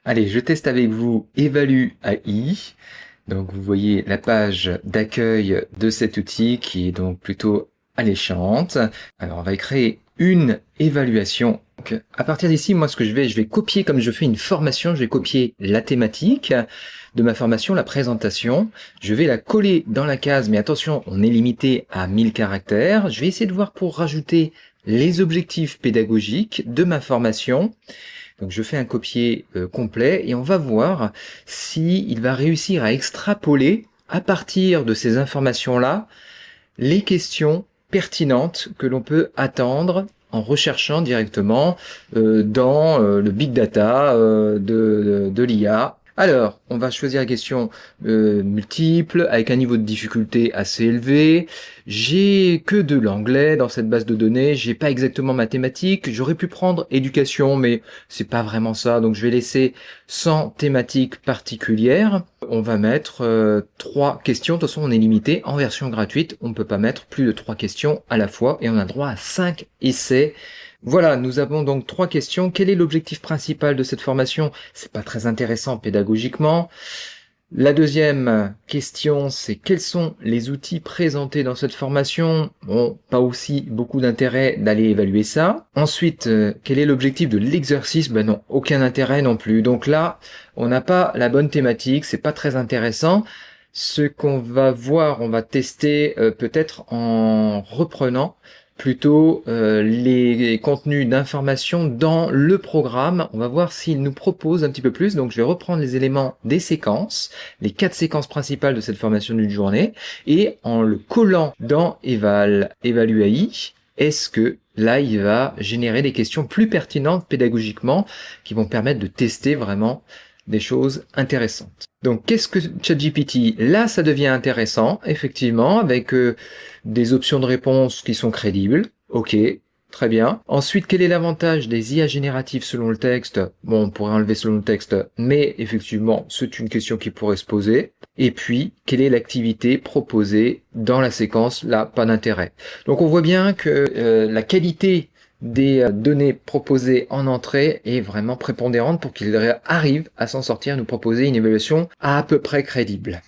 Allez, je teste avec vous Evalue AI. Donc vous voyez la page d'accueil de cet outil qui est donc plutôt alléchante. Alors on va créer une évaluation. Donc, à partir d'ici, moi ce que je vais copier, comme je fais une formation, je vais copier la thématique de ma formation, la présentation. Je vais la coller dans la case, mais attention, on est limité à 1000 caractères. Je vais essayer de voir pour rajouter les objectifs pédagogiques de ma formation. Donc je fais un copier complet et on va voir si il va réussir à extrapoler à partir de ces informations-là les questions pertinentes que l'on peut attendre en recherchant directement dans le big data de l'IA. Alors, on va choisir la question multiple, avec un niveau de difficulté assez élevé. J'ai que de l'anglais dans cette base de données, j'ai pas exactement mathématiques, j'aurais pu prendre éducation, mais c'est pas vraiment ça, donc je vais laisser sans thématique particulière. On va mettre 3 questions, de toute façon on est limité, en version gratuite, on ne peut pas mettre plus de 3 questions à la fois, et on a droit à 5 essais. Voilà, nous avons donc 3 questions. Quel est l'objectif principal de cette formation? C'est pas très intéressant pédagogiquement. La deuxième question, c'est quels sont les outils présentés dans cette formation? Bon, pas aussi beaucoup d'intérêt d'aller évaluer ça. Ensuite, quel est l'objectif de l'exercice? Ben non, aucun intérêt non plus. Donc là, on n'a pas la bonne thématique, c'est pas très intéressant. Ce qu'on va voir, on va tester peut-être en reprenant plutôt les contenus d'information dans le programme. On va voir s'il nous propose un petit peu plus. Donc je vais reprendre les éléments des séquences, les 4 séquences principales de cette formation d'une journée, et en le collant dans Evalue AI, est-ce que là il va générer des questions plus pertinentes pédagogiquement qui vont permettre de tester vraiment des choses intéressantes. Donc qu'est-ce que ChatGPT? Là ça devient intéressant, effectivement, avec des options de réponse qui sont crédibles. Ok, très bien. Ensuite, quel est l'avantage des IA génératives selon le texte? Bon, on pourrait enlever selon le texte, mais effectivement, c'est une question qui pourrait se poser. Et puis, quelle est l'activité proposée dans la séquence? Là, pas d'intérêt. Donc on voit bien que la qualité des données proposées en entrée est vraiment prépondérante pour qu'il arrive à s'en sortir et nous proposer une évaluation à peu près crédible.